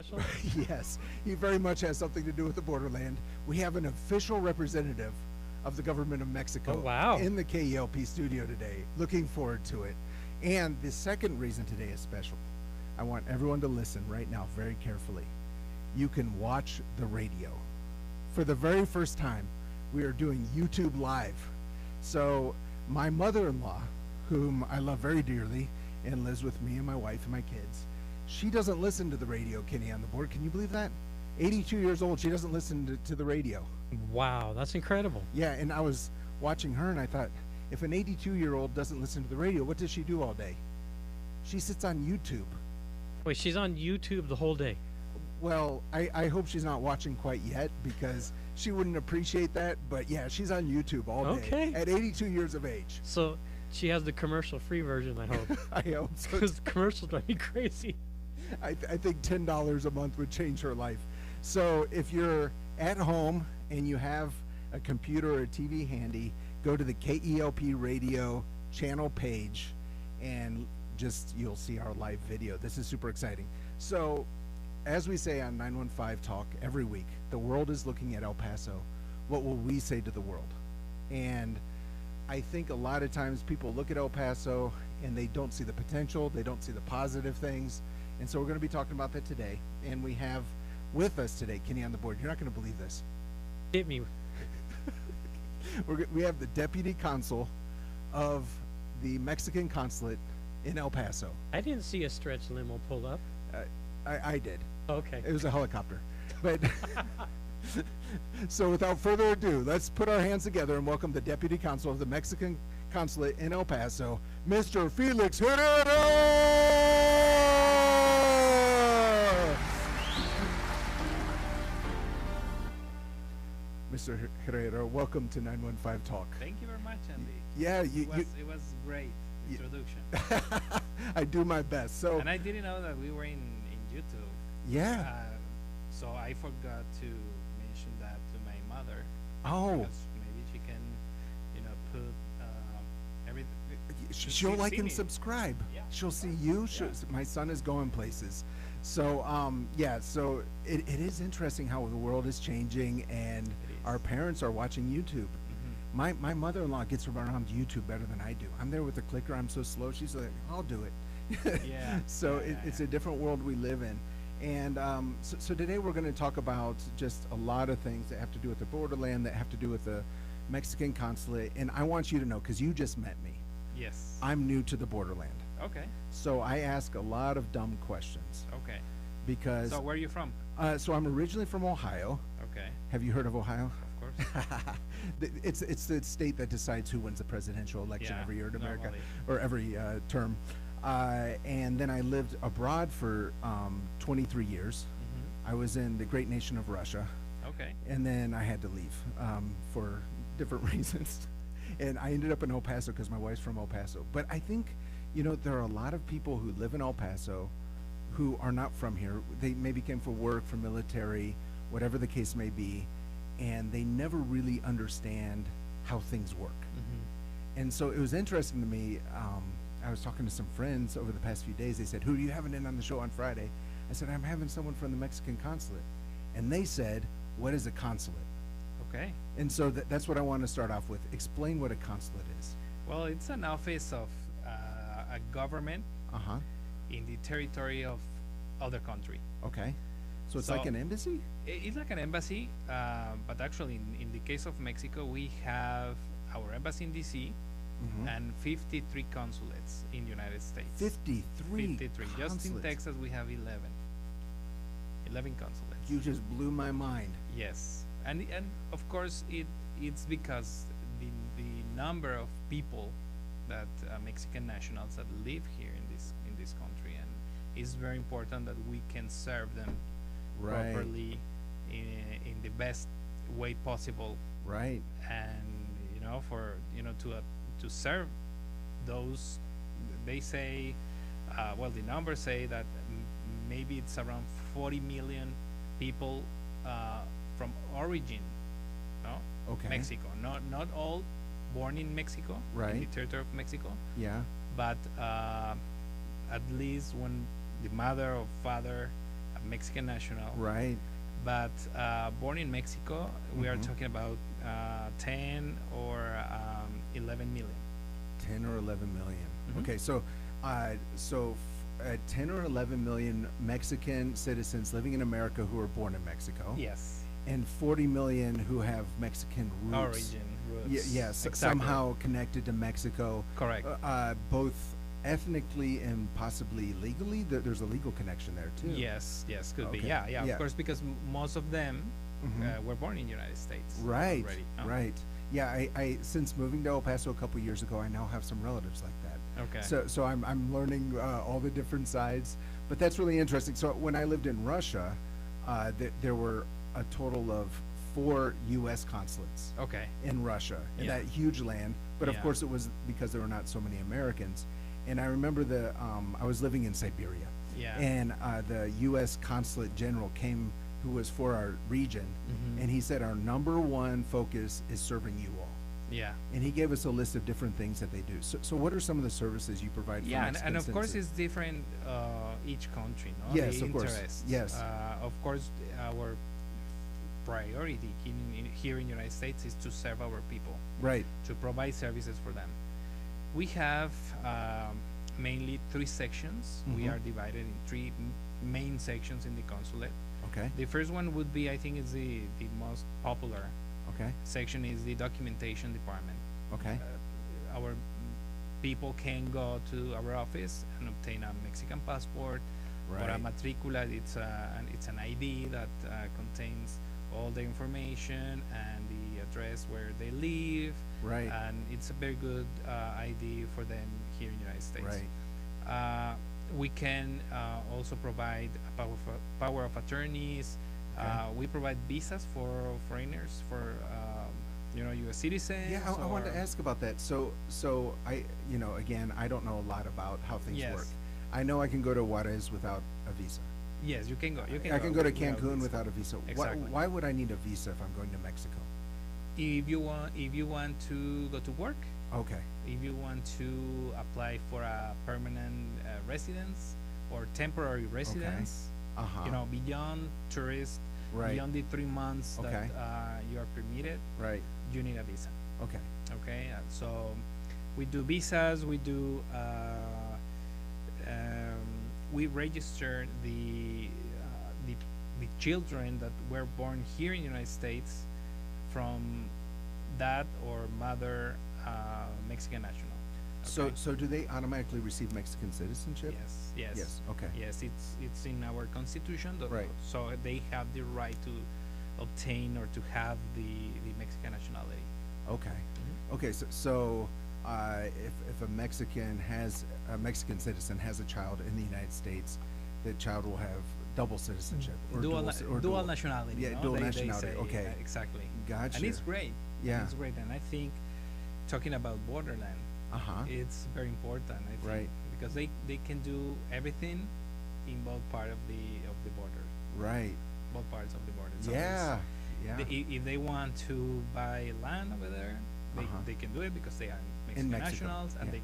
special? Yes, he very much has something to do with the borderland. We have an official representative of the government of Mexico Oh, wow. in the KELP studio today. Looking forward to it. And the second reason today is special. I want everyone to listen right now very carefully. You can watch the radio. For the very first time, we are doing YouTube Live. So my mother-in-law, whom I love very dearly and lives with me and my wife and my kids, she doesn't listen to the radio, Kenny, on the board. Can you believe that? 82 years old, she doesn't listen to the radio. Wow, that's incredible. Yeah, and I was watching her and I thought, if an 82-year-old doesn't listen to the radio, what does she do all day? She sits on YouTube. Wait, she's on YouTube the whole day. Well, I hope she's not watching quite yet because she wouldn't appreciate that. But yeah, she's on YouTube all day Okay. at 82 years of age. So she has the commercial-free version, I hope. I hope so. Because the commercials drive me crazy. I think $10 a month would change her life. So if you're at home and you have a computer or a TV handy, go to the KELP radio channel page and just you'll see our live video. This is super exciting. So as we say on 915 Talk every week, the world is looking at El Paso. What will we say to the world? And I think a lot of times people look at El Paso and they don't see the potential, they don't see the positive things. And so we're going to be talking about that today. And we have with us today, Kenny on the board, you're not going to believe this. Hit me. We have the Deputy Consul of the Mexican Consulate in El Paso. I didn't see a stretch limo pull up. I did. Okay. It was a helicopter. But so without further ado, let's put our hands together and welcome the Deputy Consul of the Mexican Consulate in El Paso, Mr. Felix Herrera! Mr. Herrera, welcome to 915 Talk. Thank you very much, Andy. Yeah, It was great introduction. I do my best. So And I didn't know that we were in YouTube. yeah. So I forgot to mention that to my mother. Oh. Because maybe she can, put everything. She'll like and subscribe. Yeah. She'll see you. Yeah. My son is going places. So yeah, so it is interesting how the world is changing and our parents are watching YouTube. My mother-in-law gets around YouTube better than I do. I'm there with the clicker. I'm so slow. She's like, I'll do it. Yeah. So it's a different world we live in. And so today we're going to talk about just a lot of things that have to do with the borderland, that have to do with the Mexican consulate. And I want you to know, because you just met me, Yes. I'm new to the borderland. Okay. So I ask a lot of dumb questions Okay. because So where are you from? so I'm originally from Ohio. Okay. Have you heard of Ohio? Of course. It's the state that decides who wins the presidential election Yeah, every year in America, normally. or every term. And then I lived abroad for 23 years. I was in the great nation of Russia, Okay. and then I had to leave for different reasons. And I ended up in El Paso because my wife's from El Paso. But I think, there are a lot of people who live in El Paso who are not from here. They maybe came for work, for military, whatever the case may be, and they never really understand how things work. And so it was interesting to me. I was talking to some friends over the past few days. They said, who are you having in on the show on Friday? I said, I'm having someone from the Mexican consulate. And they said, what is a consulate? Okay. And so that's what I want to start off with. Explain what a consulate is. Well, it's an office of a government Uh-huh. in the territory of other country. Okay. So it's like So- an embassy? It's like an embassy, but actually, in the case of Mexico, we have our embassy in DC Mhm. and 53 consulates in the United States. 53 53. Just in consulates. Texas, we have 11. 11 consulates. You just blew my mind. Yes, and of course it's because the number of people that Mexican nationals that live here in this country, and it's very important that we can serve them Right. properly in the best way possible, Right. and to serve those. They say, well, the numbers say that maybe it's around 40 million people from origin, no? Okay. Mexico. Not all born in Mexico, in Right. the territory of Mexico, Yeah. but at least when the mother or father Mexican national. Right. But born in Mexico, we are Mhm. talking about 10 or 11 million. 10 or 11 million. Mhm. Okay, so 10 or 11 million Mexican citizens living in America who are born in Mexico. Yes. And 40 million who have Mexican roots. Origin, roots. Yes, exactly. somehow connected to Mexico. Correct. Both ethnically and possibly legally. There's a legal connection there too. Yes, yes, could be. Okay. Yeah, yeah, Yeah. of course, because most of them Mhm. were born in the United States. Right. Already. no? Right. Yeah. I since moving to El Paso a couple years ago, I now have some relatives like that. Okay. So I'm learning all the different sides, but that's really interesting. So when I lived in Russia, there were a total of 4 U.S. consulates okay. in Russia in Yeah. that huge land. But of Yeah. course, it was because there were not so many Americans. And I remember I was living in Siberia, Yeah. and the U.S. consulate general came, who was for our region, Mhm. and he said our number one focus is serving you all. Yeah. And he gave us a list of different things that they do. So what are some of the services you provide for Yeah, and Mexican of course citizens? it's different each country, no? Yes, the of course. interests. Yes. Of course, our priority here in the United States is to serve our people, Right. to provide services for them. We have mainly 3 sections. We Mhm. are divided in 3 main sections in the consulate. Okay. The first one would be, I think, is the most popular Okay. section is the documentation department. Okay. Our people can go to our office and obtain a Mexican passport or a Right. matricula. It's an ID that contains all the information and the address where they live. Right. And it's a very good ID for them here in the United States. Right. We can also provide a power of attorneys. Okay. We provide visas for foreigners, for U.S. citizens. Yeah, I wanted to or- ask about that. So again, I don't know a lot about how things Yes. work. I know I can go to Juarez without a visa. Yes, you can go. You can. I can go to without Cancun visa. without a visa. Exactly. Why would I need a visa if I'm going to Mexico? If you want to go to work, Okay. if you want to apply for a permanent residence or temporary residence, Uh-huh. beyond tourist, Right. beyond the 3 months Okay. that you are permitted, Right. you need a visa. Okay. Okay, so we do visas. We do. We register the children that were born here in the United States from dad or mother Mexican national. Okay? So do they automatically receive Mexican citizenship? Yes, yes, Yes. Okay. yes. It's in our constitution, Right. so they have the right to obtain or to have the Mexican nationality. Okay. Mhm. Okay. If a Mexican citizen has a child in the United States, the child will have double citizenship or Dual nationality. Yeah, no? dual They nationality, say, okay. exactly. Gotcha. And it's great. Yeah. It's great, and I think talking about borderland, Uh-huh. it's very important. I think, Right. because they can do everything in both part of the border, Right. both parts of the border. So Yeah. Yeah. if they want to buy land over there, Uh-huh. they can do it because they are Mexican Mexico, nationals, and yeah.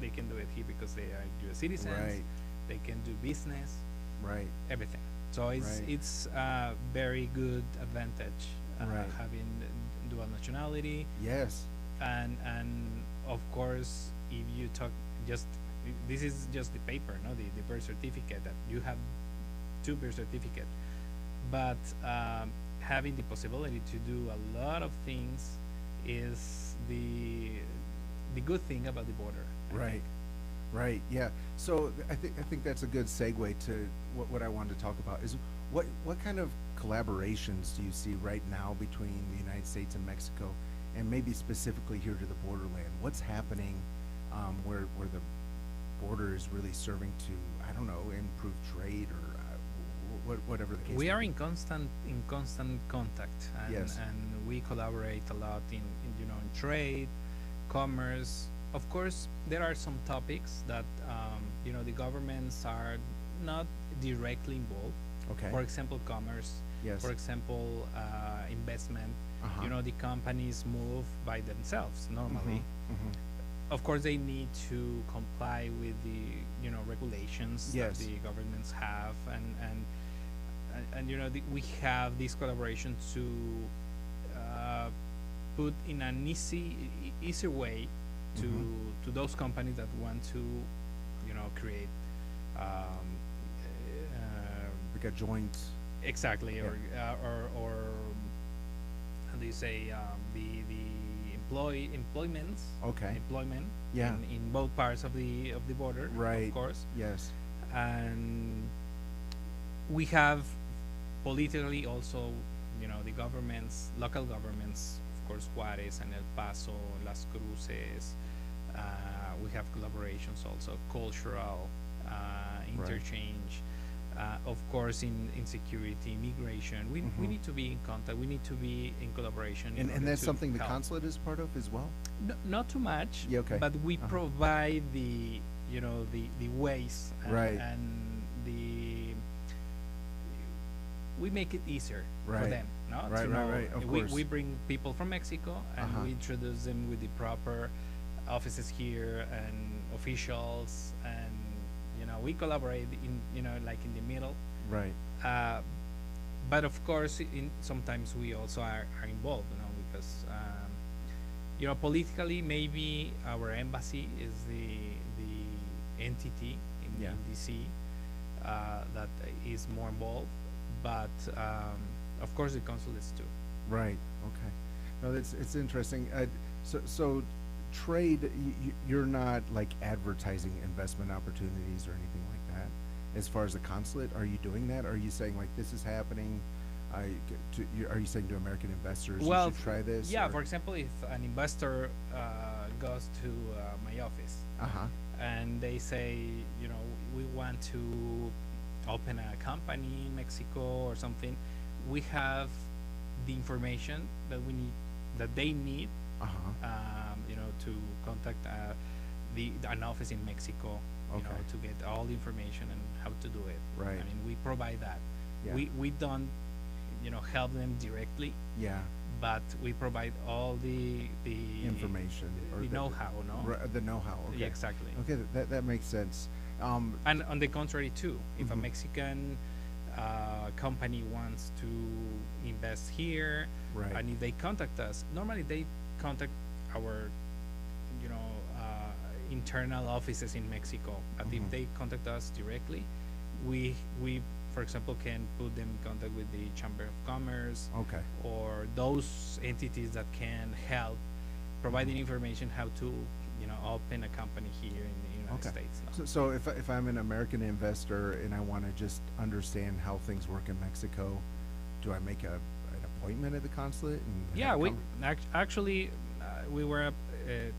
they can do it here because they are U.S. citizens. Right. They can do business, Right. everything. So Right. it's a very good advantage Right. having dual nationality, Yes. and of course, if you talk this is just the paper, no, the birth certificate, that you have 2 birth certificate, but having the possibility to do a lot of things is the good thing about the border. I Right. think. Right. Yeah. So I think that's a good segue to what I wanted to talk about is what kind of collaborations do you see right now between the United States and Mexico, and maybe specifically here to the borderland? What's happening where the border is really serving to, I don't know, improve trade or whatever the case. We may are be. in constant contact, and, Yes. and we collaborate a lot in in trade, commerce. Of course, there are some topics that the governments are not directly involved. Okay. For example, commerce. Yes. For example, investment. Uh-huh. The companies move by themselves normally. Mhm. Of course, they need to comply with the regulations Yes. that the governments have, and and we have this collaboration to put in an easier way to those companies that want to create Like a joint. exactly Yeah. or how do you say the employments Okay. employment Yeah. in both parts of the border, Right. of course. Yes. And we have politically also the governments, local governments, of course, Juarez and El Paso, Las Cruces. We have collaborations also, cultural interchange. Of course, in security, immigration, we need to be in contact. We need to be in collaboration. in And order that's to something the help. consulate is part of as well? Not too much. Yeah, okay. But we Uh-huh. provide the the ways Right. and we make it easier for Right. them. No, Right, to right, know. right, of we course. we bring people from Mexico and Uh-huh. we introduce them with the proper offices here and officials, and we collaborate in like in the middle. Right. But of course, sometimes we also are involved, because politically maybe our embassy is the entity in Yeah. DC that is more involved, but of course the consulates too. Right. Okay. No, it's interesting. So trade, you're not like advertising investment opportunities or anything like that. As far as the consulate, are you doing that? Are you saying like this is happening? Are you saying to American investors, Well, you should try this? Yeah, or- for example, if an investor goes to my office Uh-huh. and they say, we want to open a company in Mexico or something, we have the information that they need, Uh-huh. to contact an office in Mexico, Okay. to get all the information and how to do it. Right. I mean, we provide that. Yeah. We don't, help them directly, Yeah. but we provide all the Information or the know-how, no? The know-how. Okay. Yeah, exactly. Okay, that makes sense. And on the contrary too, if a Mhm. Mexican company wants to invest here, Right. and if they contact us, normally they contact our, internal offices in Mexico. But Mhm. if they contact us directly, we, for example, can put them in contact with the Chamber of Commerce Okay. or those entities that can help providing Mhm. information how to, open a company here in the United Okay. States. No? So if I'm an American investor and I want to just understand how things work in Mexico, do I make an appointment at the consulate? And have Yeah, it we come- actually we were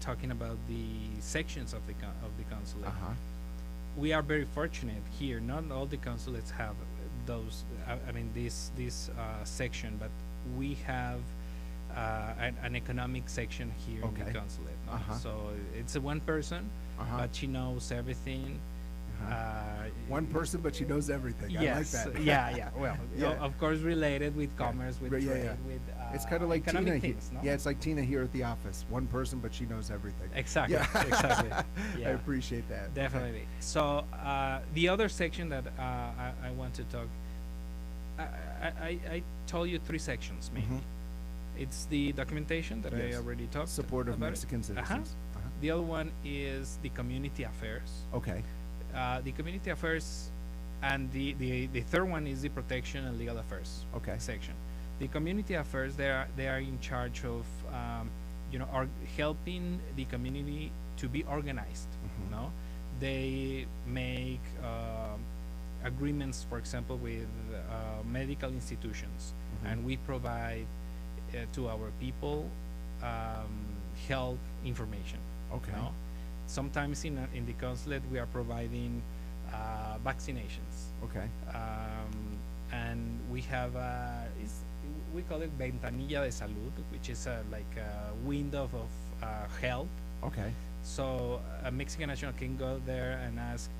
talking about the sections of the consulate. Uh-huh. We are very fortunate here. Not all the consulates have those. I mean, this section, but we have an economic section here in Okay. the consulate. No? Uh-huh. So it's a one person, Uh-huh. but she knows everything. Uh-huh. One person, but she knows everything. Yes. I like that. Yeah. Well, Yeah. of course, related with commerce, with Right, yeah, trade, yeah. with It's kind of like Tina economic here. things, no? Yeah, it's like Tina here at the office. One person, but she knows everything. Exactly. Yeah. Exactly. I Yeah. appreciate that. Okay. Definitely. So the other section that I want to talk, I told you 3 sections mainly. Mhm. It's the documentation that I Yes. already talked Support of about it. Mexican citizens. Uh-huh. The other one is the community affairs. Okay. The community affairs, and the third one is the protection and legal affairs Okay. section. The community affairs, they are in charge of helping the community to be organized. Mhm. No, they make agreements, for example, with medical institutions, Mhm. and we provide to our people health information. Okay. No? Sometimes in the consulate we are providing vaccinations, Okay. and we have we call it ventanilla de salud, which is like a window of health. Okay. So a Mexican national can go there and ask,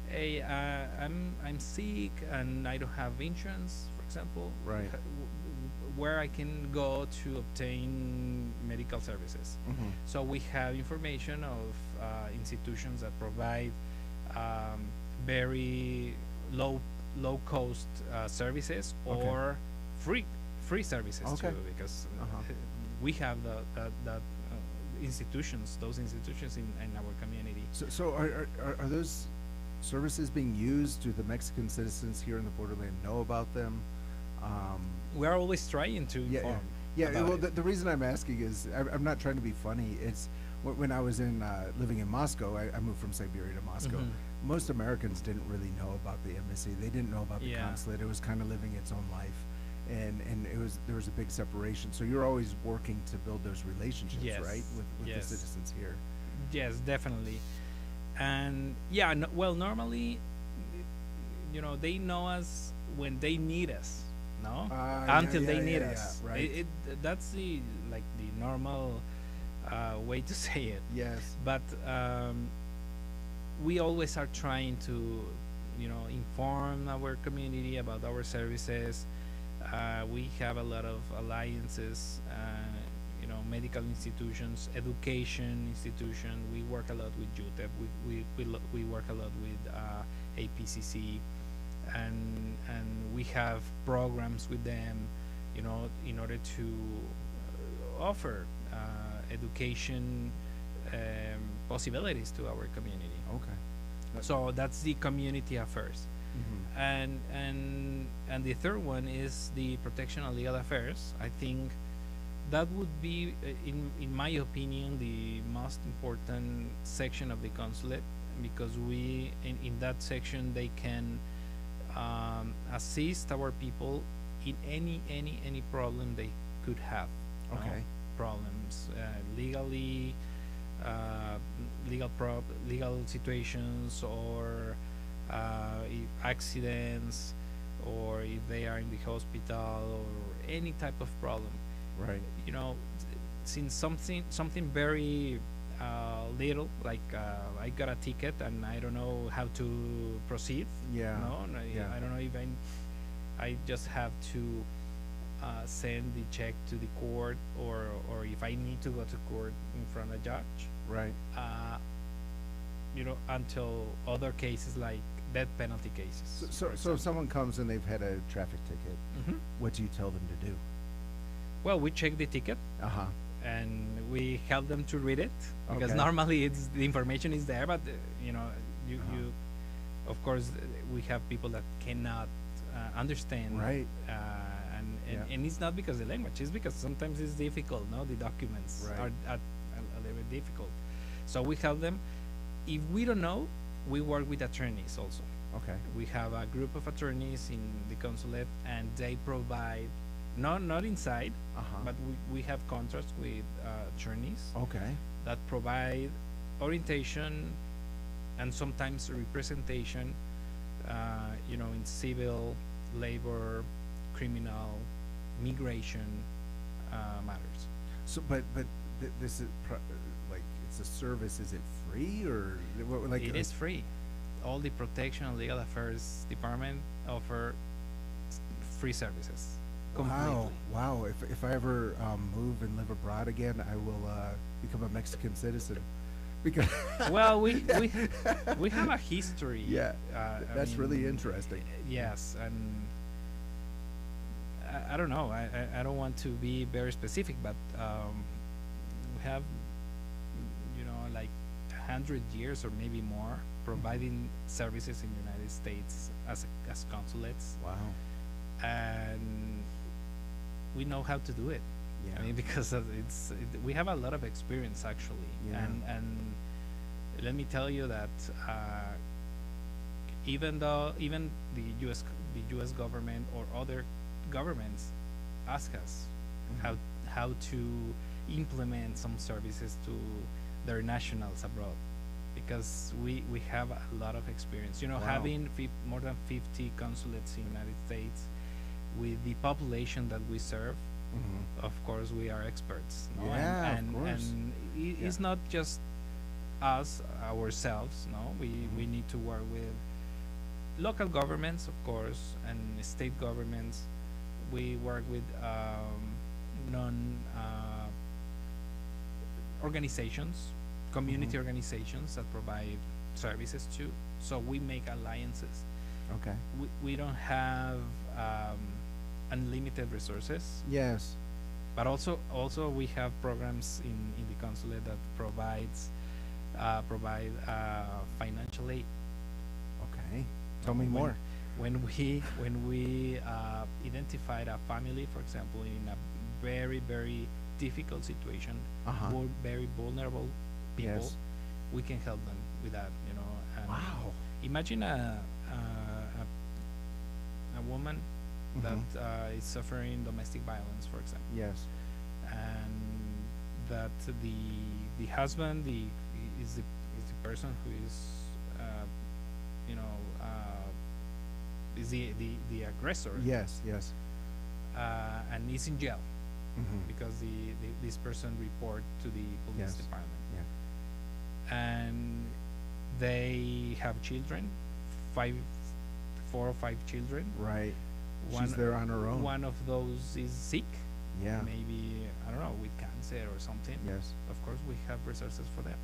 "Hey, I'm sick and I don't have insurance, for example. Right. Where I can go to obtain medical services?" Mhm. So we have information of institutions that provide very low low cost services Okay. or free free services Okay. too, because Uh-huh. we have that institutions, those institutions in our community. So are those services being used? Do the Mexican citizens here in the borderland know about them? Um, We are always trying to yeah, inform. yeah. about Well, it. the reason I'm asking is I'm not trying to be funny. It's when I was in living in Moscow. I moved from Siberia to Moscow. Mhm. Most Americans didn't really know about the embassy. They didn't know about the Yeah. consulate. It was kind of living its own life, and there was a big separation. So you're always working to build those relationships, Yes, right, with yes. the citizens here. Yes, definitely. And yeah, no, well, normally, they know us when they need us, no? Yeah, Until they yeah, need yeah, us. yeah, right. That's the normal way to say it. Yes. But we always are trying to, inform our community about our services. We have a lot of alliances, medical institutions, education institution. We work a lot with UTEP. We work a lot with APCC, and we have programs with them, in order to offer education possibilities to our community. Okay. So that's the community affairs. Mhm. And the third one is the protection and legal affairs. I think that would be, in my opinion, the most important section of the consulate, because in that section they can assist our people in any problem they could have. Okay. Problems legally, legal situations, or if accidents, or if they are in the hospital, or any type of problem. Right. Since something very little, like I got a ticket and I don't know how to proceed. Yeah. Yeah. I don't know if I just have to send the check to the court, or if I need to go to court in front of a judge. Right. Until other cases like death penalty cases. So for if example. someone comes and they've had a traffic ticket, Mhm. what do you tell them to do? Well, we check the ticket Uh huh. and we help them to read it, because Okay. normally the information is there, but you Uh-huh. you of course we have people that cannot understand, Right. and Yeah. it's not because the language, it's because sometimes it's difficult. No, the documents Right. are a little bit difficult, so we help them. If we don't know, we work with attorneys also. Okay. We have a group of attorneys in the consulate, and they provide, not inside, Uh-huh. but we have contracts with attorneys Okay. that provide orientation and sometimes representation, in civil, labor, criminal, migration matters. So, but this is like it's a service. Is it free or like? It is free. All the protection and legal affairs department offer free services. Wow. Completely. Wow. If I ever move and live abroad again, I will become a Mexican citizen. Because Well, we have a history. Yeah, I that's really mean, interesting. Yes, and I don't know. I don't want to be very specific, but we have, like 100 years or maybe more providing services in the United States as consulates, Wow. and we know how to do it. Yeah. I mean, because we have a lot of experience actually, Yeah. and let me tell you that even the U.S. government or other governments ask us Mhm. how to implement some services to their nationals abroad, because we have a lot of experience. Wow. Having more than 50 consulates in the United States, with the population that we serve, Mhm. of course we are experts, no? Yeah, of and course. and Yeah. it's not just us ourselves, no, we Mhm. need to work with local governments, of course, and state governments. We work with non organizations, community Mhm. organizations that provide services too, so we make alliances. Okay. we don't have unlimited resources, Yes. but also we have programs in the consulate that provide financial aid. Okay. Tell me When- more. When we identified a family, for example, in a very difficult situation, Uh-huh. very vulnerable people, Yes. we can help them with that. And Wow. imagine a woman Mhm. that is suffering domestic violence, for example, Yes. and that the husband is the person who is you know is the aggressor, Yes. Yes. and is in jail Mm-hmm. because this person report to the police Yes. department, Yeah. and they have children, 4 or 5 children. Right. One, She's there on her own. One of those is sick, Yeah. maybe, I don't know, with cancer or something. Yes. Of course, we have resources for them.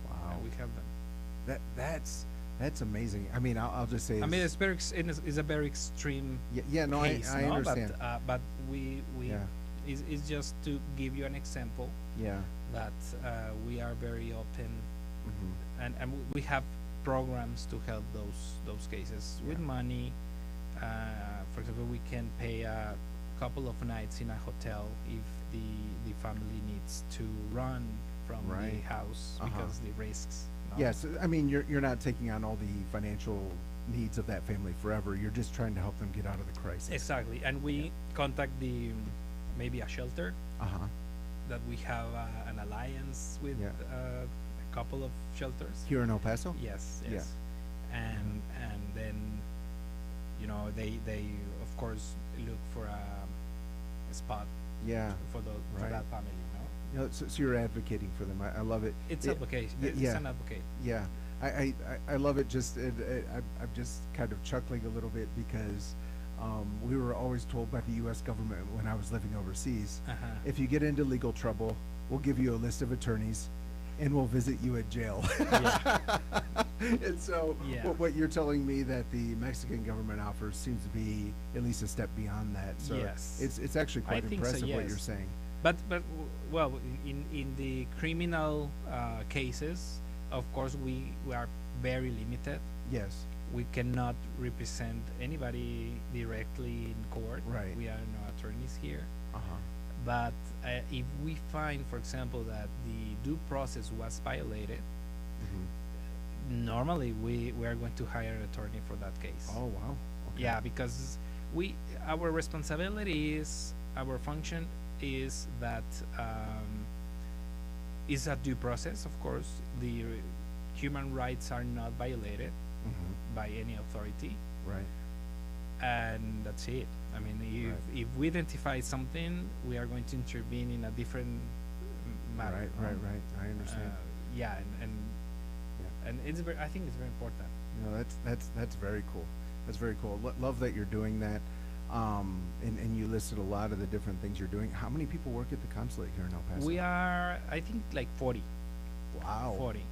Wow. And we have them. That's amazing. I mean, I'll just say. I mean, it's a very extreme Yeah. No, case, I no? understand. But we Yeah. it's just to give you an example Yeah. that we are very open, Mm-hmm. and we have programs to help those cases with Yeah. money. For example, we can pay a couple of nights in a hotel if the family needs to run from the Right. house Uh-huh. because the risks. no? Yes. I mean, you're not taking on all the financial needs of that family forever. You're just trying to help them get out of the crisis. Exactly, and we contact maybe a shelter Uh huh. that we have an alliance with Yeah. a couple of shelters. Here in El Paso. Yes, Yeah. yes. And then they of course look for a spot Yeah. for Right. that family, You know, so you're advocating for them. I love it. It's It- advocate. y- It's yeah. an advocate. Yeah, I love it. Just I'm just kind of chuckling a little bit because we were always told by the U.S. government when I was living overseas, Uh-huh. if you get into legal trouble, we'll give you a list of attorneys, and we'll visit you at jail. And so Yeah. what you're telling me that the Mexican government offers seems to be at least a step beyond that. So Yes. it's actually I quite think so, impressive what yes. you're saying. But well, in the criminal cases, of course, we are very limited. Yes. We cannot represent anybody directly in court. Right. We are no attorneys here. Uh-huh. But if we find, for example, that the due process was violated, Mm-hmm. normally we are going to hire an attorney for that case. Oh wow. Okay. Yeah, because our responsibility is, our function is that is a due process. Of course, the human rights are not violated Mm-hmm. by any authority, Right. and that's it. I mean, Right. if we identify something, we are going to intervene in a different matter. Right. I understand. Yeah, and Yeah. and it's I think it's very important. No, that's very cool. That's very cool. Love that you're doing that. And you listed a lot of the different things you're doing. How many people work at the consulate here in El Paso? We are, I think, like 40. Wow. 40.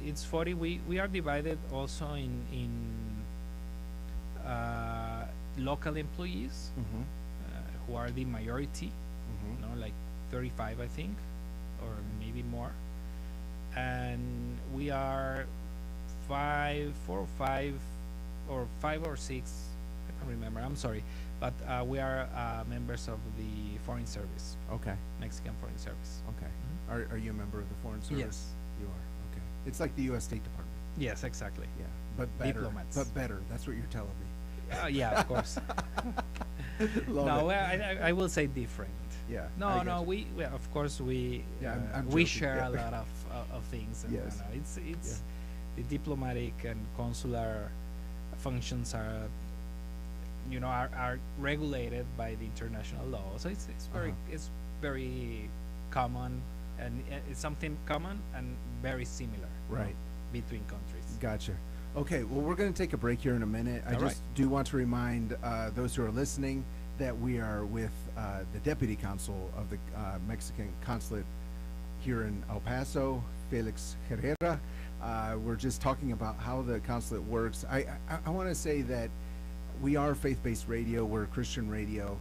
It's 40. We are divided also in local employees Mm-hmm. who are the majority. Mm-hmm. You know, like 35, I think, or maybe more. And we are 4 or 5 or 5 or 6. I don't remember. I'm sorry, but we are members of the Foreign Service, Okay. Mexican Foreign Service. Okay. Mhm. Are you a member of the Foreign Service? Yes. You are. Okay. It's like the U.S. State Department. Yes, exactly. Yeah. But better. Diplomats. But better. That's what you're telling me. Yeah, of course. Love No, it. well, I will say different. Yeah. I No, gotcha. we of course we Yeah, I'm we joking, share yeah. a lot of things. And, Yes. it's the diplomatic and consular functions are are regulated by the international law. So it's very Uh-huh. it's very common, and it's something common and very similar. Right. Between countries. Gotcha. Okay, well, we're going to take a break here in a minute. I All just do want to remind those who are listening that we are with the Deputy Consul of the Mexican Consulate here in El Paso, Felix Herrera. We're just talking about how the consulate works. I want to say that we are faith-based radio. We're Christian radio.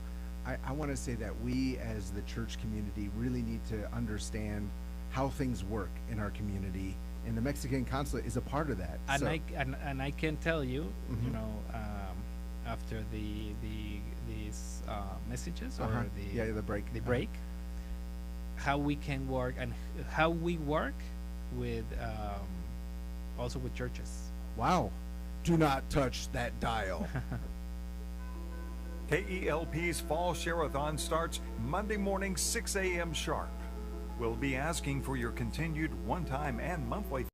I want to say that we as the church community really need to understand how things work in our community, and the Mexican consulate is a part of that. And So- I can tell you, you Mhm. know, after these messages or Uh-huh. the break. the break, how we can work and how we work with also with churches. Wow. Do not touch that dial. KELP's Fall Share-a-thon starts Monday morning 6 a.m. sharp. We'll be asking for your continued one-time and monthly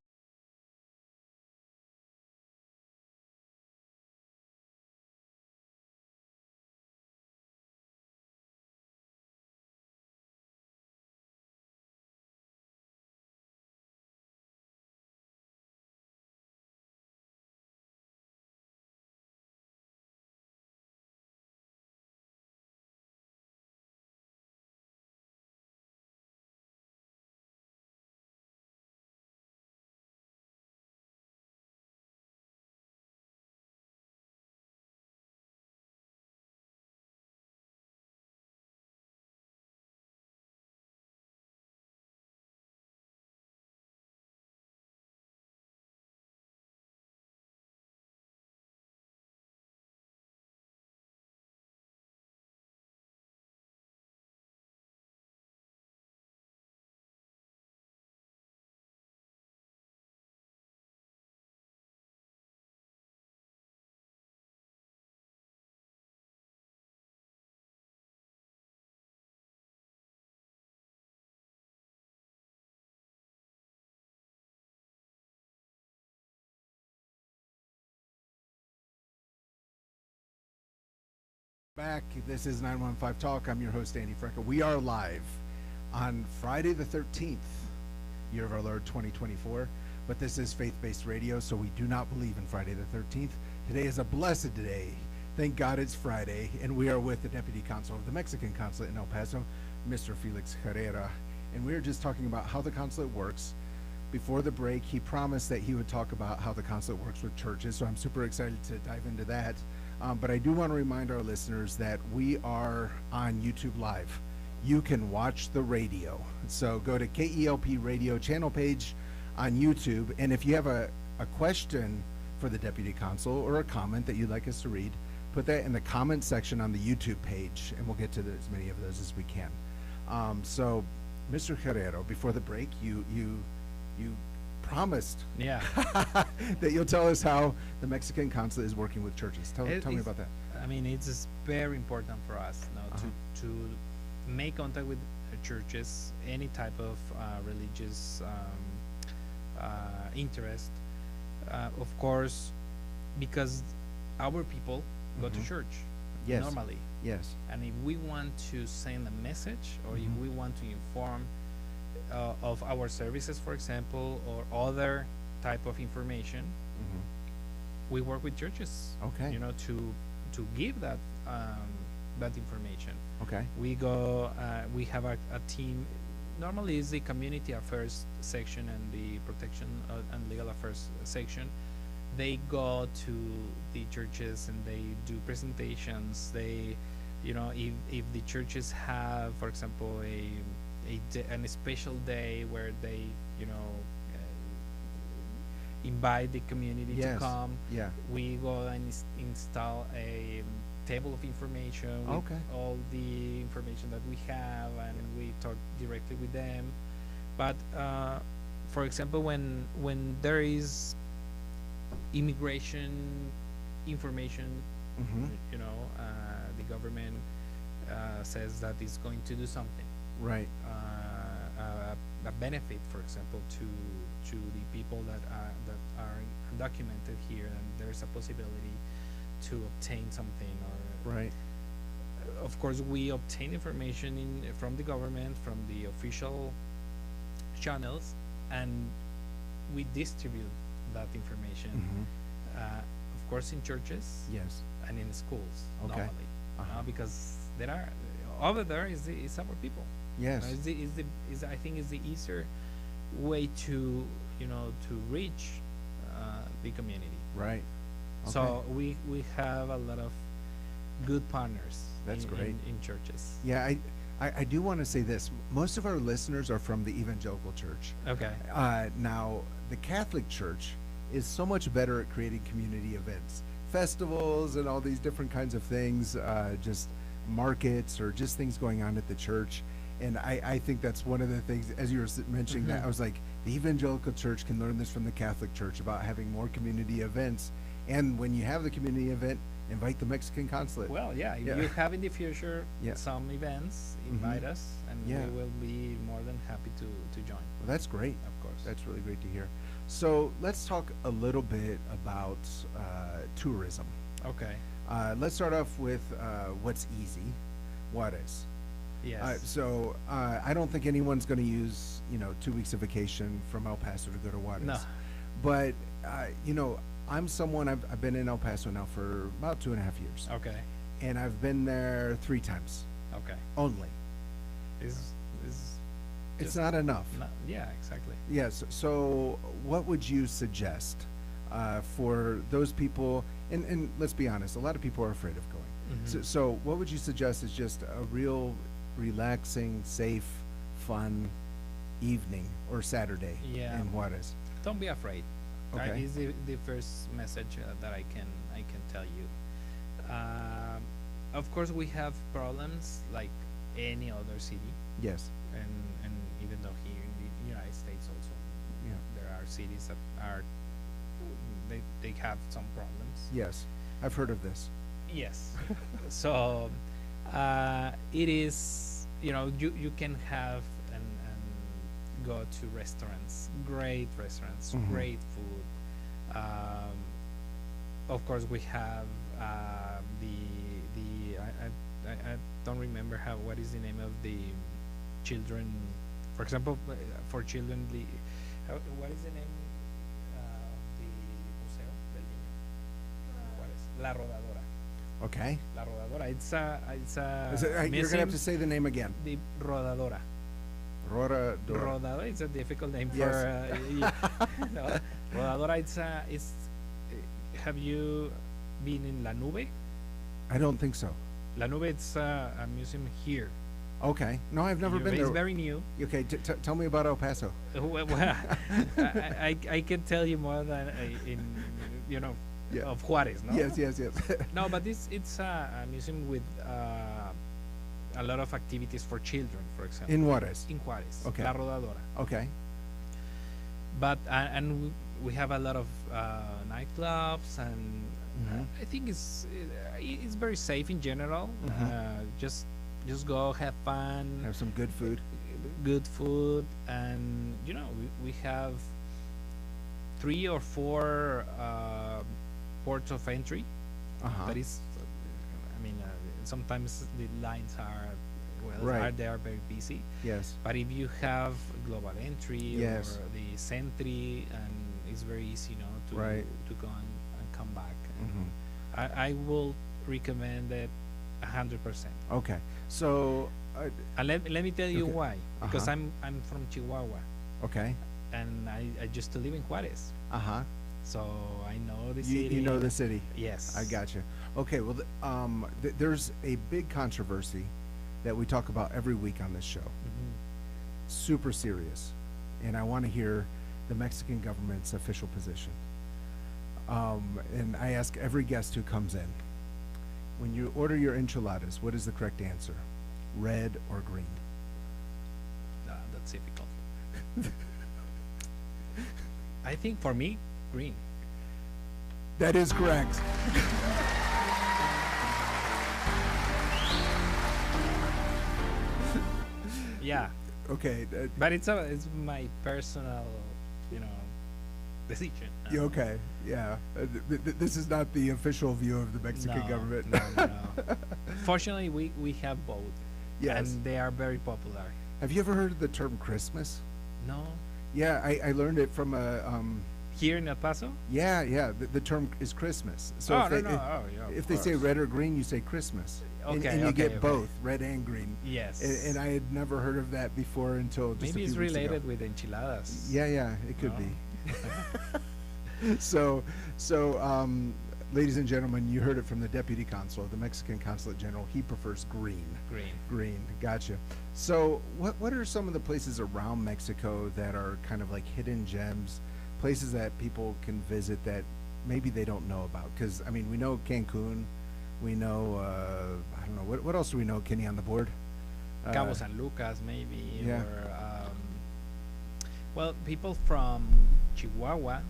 Back. This is 915 Talk. I'm your host, Andy Frecka. We are live on Friday the 13th, year of our Lord 2024. But this is faith-based radio, so we do not believe in Friday the 13th. Today is a blessed day. Thank God it's Friday, and we are with the Deputy Consul of the Mexican Consulate in El Paso, Mr. Felix Herrera. And we are just talking about how the consulate works. Before the break, he promised that he would talk about how the consulate works with churches, so I'm super excited to dive into that. But I do want to remind our listeners that we are on YouTube Live. You can watch the radio. So go to KELP radio channel page on YouTube. And if you have a question for the Deputy Consul or a comment that you'd like us to read, put that in the comment section on the YouTube page, and we'll get to as many of those as we can. So, Mr. Herrero, before the break, you promised Yeah. that you'll tell us how the Mexican consulate is working with churches. Tell me It's- about that. I mean, it's very important for us now Uh-huh. to make contact with churches, any type of religious interest. Of course, because our people go to Mhm. church Yes. normally, Yes. and if we want to send a message or Mhm. if we want to inform of our services, for example, or other type of information, Mhm. we work with churches. Okay. You know, to give that that information. Okay. We go. We have a team. Normally, it's the community affairs section and the protection and legal affairs section. They go to the churches and they do presentations. They, you know, if the churches have, for example, a special day where they, you know, invite the community to Yes. come. Yeah. We go and install a table of information with Okay. all the information that we have, and we talk directly with them. But for example, when there is immigration information, Mhm. you know, the government says that it's going to do something, Right. a benefit, for example, to the people that are undocumented here, and there's a possibility to obtain something, or Right. of course we obtain information from the government, from the official channels, and we distribute that information, Mhm. of course, in churches Yes. and in schools Okay. normally, Uh-huh. because there are over there is our people. Yes. I think is the easier way to reach the community. Right. So we have a lot of good partners. That's great. In churches. Yeah, I do want to say this. Most of our listeners are from the evangelical church. Okay. Now, the Catholic Church is so much better at creating community events, festivals, and all these different kinds of things, just markets or just things going on at the church. And I think that's one of the things, as you were mentioning that, I was like, the evangelical church can learn this from the Catholic Church about having more community events. And when you have the community event, invite the Mexican consulate. Well, yeah, if Yeah. you have in the future Yeah. some events, invite us, and Yeah. we will be more than happy to join, Well, that's great. of course. That's really great to hear. So let's talk a little bit about tourism. Okay. Let's start off with what's easy, Juarez. Yes. So I don't think anyone's going to use 2 weeks of vacation from El Paso to go to Juarez. No. But I'm someone I've been in El Paso now for about 2.5 years, Okay. and I've been there 3 times Okay. only. Is It's Just not enough. yeah, exactly. Yes. So what would you suggest for those people? And let's be honest, a lot of people are afraid of going. So what would you suggest is just a real relaxing, safe, fun evening or Saturday Yeah. in Juarez? Don't be afraid. That Okay. is the first message that I can tell you. Of course, we have problems like any other city, Yes. and even though here in the United States also, Yeah. there are cities that are they have some problems. Yes. I've heard of this. Yes. So it is, you can have and go to restaurants, great restaurants, Mhm. great food. Of course, we have I don't remember what is the name of the children. For example, for children, what is the name of the museo del niño? What is La Rodadora? Okay. La Rodadora. It's a You're gonna have to say the name again. the Rodadora. Rodadora. Rodadora. It's a difficult name Yes. for no. Rodadora. It's. Have you been in La Nube? I don't think so. La Nube. It's a museum here. Okay. No, I've never been It's there. very new. Okay. Tell me about El Paso. Well, I can tell you more than Yeah. of Juarez, no? Yes. No, but it's a museum with a lot of activities for children, for example. In Juarez. In Juarez, Okay. La Rodadora. Okay. But and we have a lot of nightclubs, and Mhm. I think it's very safe in general. Mhm. Just go have fun, Have some good food. good food, and we have 3 or 4 ports of entry. Uh-huh. That is, I mean, sometimes the lines are Right. they are very busy. Yes. But if you have global entry Yes. or the sentry, and it's very easy, to Right. to go and come back. And Mhm. I will recommend it 100%. Okay. So. And let me tell you Okay. why. Because Uh-huh. I'm from Chihuahua, Okay. and I used to live in Juarez, Uh huh. so I know the You city. know the city. Yes. I gotcha. Okay. Well, there's a big controversy that we talk about every week on this show. Mhm. Super serious, and I want to hear the Mexican government's official position. And I ask every guest who comes in, when you order your enchiladas, what is the correct answer? Red or green? That's difficult. I think for me, green. That is correct. Yeah, Okay. but it's my personal, decision. You okay? Yeah. This is not the official view of the Mexican No, government. no. Fortunately, we have both, Yes. and they are very popular. Have you ever heard of the term Christmas? No, Yeah, I learned it from a. here in El Paso. Yeah. The term is Christmas. So Oh, if no, they, no. Oh, yeah. if of they say course. red or green, you say Christmas. Okay, and you okay, get okay. both red and green. Yes. And I had never heard of that before until just Maybe a it's few weeks ago. related with enchiladas. Yeah, it could No? be. So, ladies and gentlemen, you heard it from the deputy consul, the Mexican consulate general. He prefers green. Green. Green, gotcha. So, what are some of the places around Mexico that are kind of like hidden gems, places that people can visit that maybe they don't know about? Because I mean, we know Cancun, we know I don't know what else do we know, Kenny, on the board? Cabo San Lucas, maybe. yeah. Or, well, people from Chihuahua,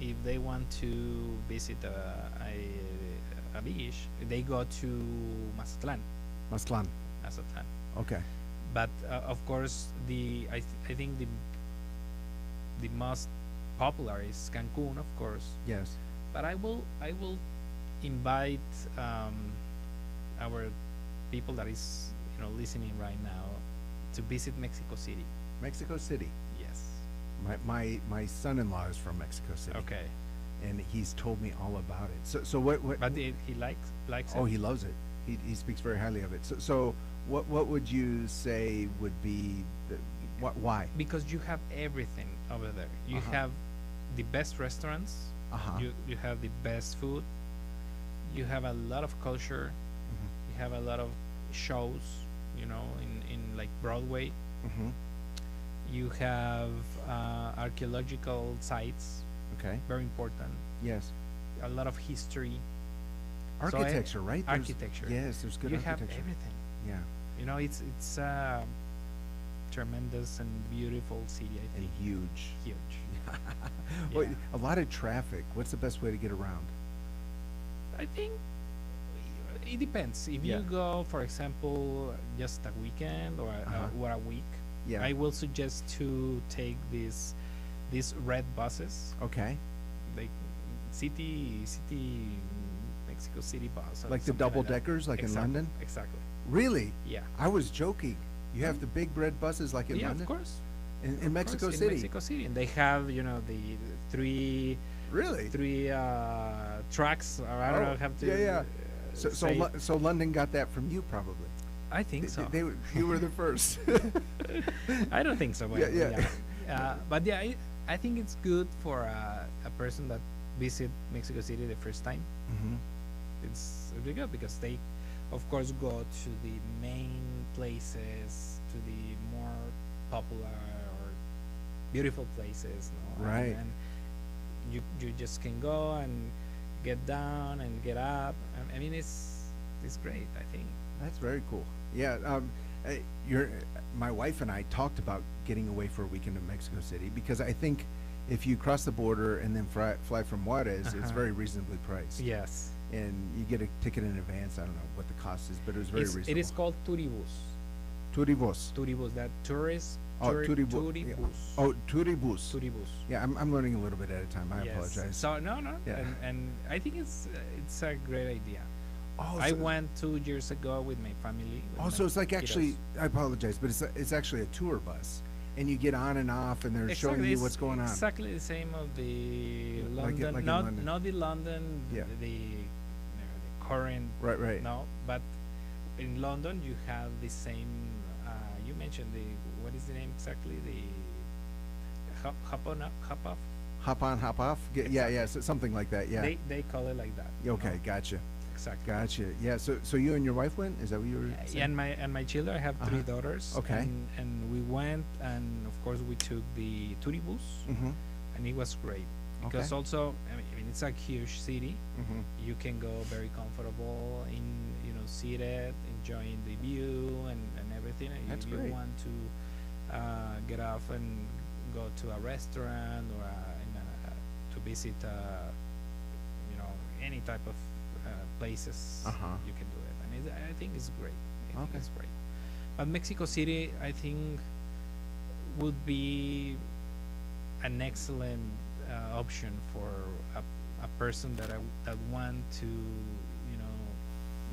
if they want to visit a beach, they go to Mazatlan. Mazatlan. Mazatlan. Okay. But of course, I think the most popular is Cancun, of course. Yes. But I will invite our people that is listening right now to visit Mexico City. Mexico City. Yes. My son-in-law is from Mexico City. Okay. And he's told me all about it. So what? But he likes Oh, it. he loves it. He speaks very highly of it. So what would you say would be why? Because you have everything over there. You Uh-huh. have the best restaurants. Uh-huh. You have the best food. You have a lot of culture. Mhm. You have a lot of shows. In like Broadway. Mm-hmm. You have archaeological sites, Okay. very important. Yes. A lot of history. So Architecture, right? There's- architecture. Yes, there's good You have architecture. everything. Yeah. It's a tremendous and beautiful city. I And think huge. huge. Well, Yeah. a lot of traffic. What's the best way to get around? I think it depends. If Yeah. you go, for example, just a weekend Uh-huh. or a week, Yeah. I will suggest to take these red buses, Okay. like city Mexico City bus, or Like the something double that. deckers, like in Exactly, London? Exactly. Really? Yeah. I was joking. You have the big red buses like in Yeah, London? of course. In Of Mexico course, City? In Mexico City, and they have the three Really? tracks, or I don't Oh, know how to. yeah. So say it. so London got that from you probably. I think so. You were the first. I don't think so. But Yeah. But yeah, I think it's good for a person that visit Mexico City the first time. Mm-hmm. It's really good because they, of course, go to the main places, to the more popular or beautiful places. No? Right. And you just can go and get down and get up. I mean, it's great. I think. That's very cool. Yeah, my wife and I talked about getting away for a weekend in Mexico City because I think if you cross the border and then fly from Juarez, it's Uh-huh. very reasonably priced. Yes. And you get a ticket in advance. I don't know what the cost is, but it was very reasonable. It is called Turibus. Turibus. Turibus, that tourist. Oh, Turibus. Yeah. Oh, Turibus. Turibus. Yeah, I'm learning a little bit at a time. I Yes. apologize. So no, Yeah. and I think it's a great idea. Oh, I so- went 2 years ago with my family. with Oh, my so it's like kiddos. actually, I apologize, but it's actually a tour bus, and you get on and off, and they're showing you it's what's going on. Exactly the same of the Like London, in not London. not the London, Yeah. the current. Right. No, but in London you have the same. You mentioned what is the name exactly? The hop on, hop off. Hop on, hop off. Yeah, so something like that. Yeah. They call it like that. Okay, no? gotcha. Exactly. Gotcha. Yeah. So you and your wife went? Is that what you were saying? And my children, I have 3 Uh-huh. daughters. Okay. And we went, and of course we took the Turibus, Mm-hmm. and it was great because Okay. also I mean it's a huge city. Mm-hmm. You can go very comfortable in seated, enjoying the view and everything. And That's if you great. want to get off and go to a restaurant or to visit any type of places, Uh-huh. you can do it. I mean, I think it's great. I think Okay. it's great. But Mexico City, I think, would be an excellent option for a person that want to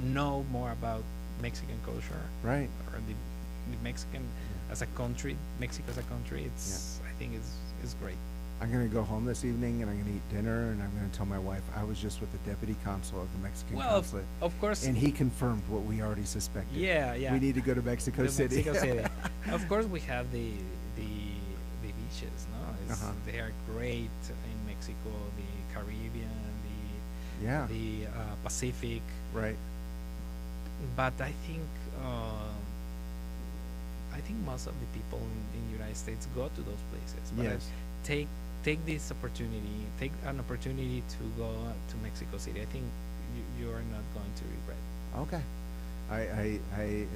know more about Mexican culture Right. or the Mexican as a country, Mexico as a country. I think it's great. I'm going to go home this evening and I'm going to eat dinner and I'm going to tell my wife I was just with the deputy consul of the Mexican Well, consulate. of course. And he confirmed what we already suspected. Yeah, yeah. We need to go to Mexico The City. Mexico City. Of course, we have the beaches. No, they are great in Mexico. The Caribbean, Yeah. the Pacific. Right. But I think most of the people in the United States go to those places. But Yes. take this opportunity. Take an opportunity to go to Mexico City. I think you are not going to regret. Okay. I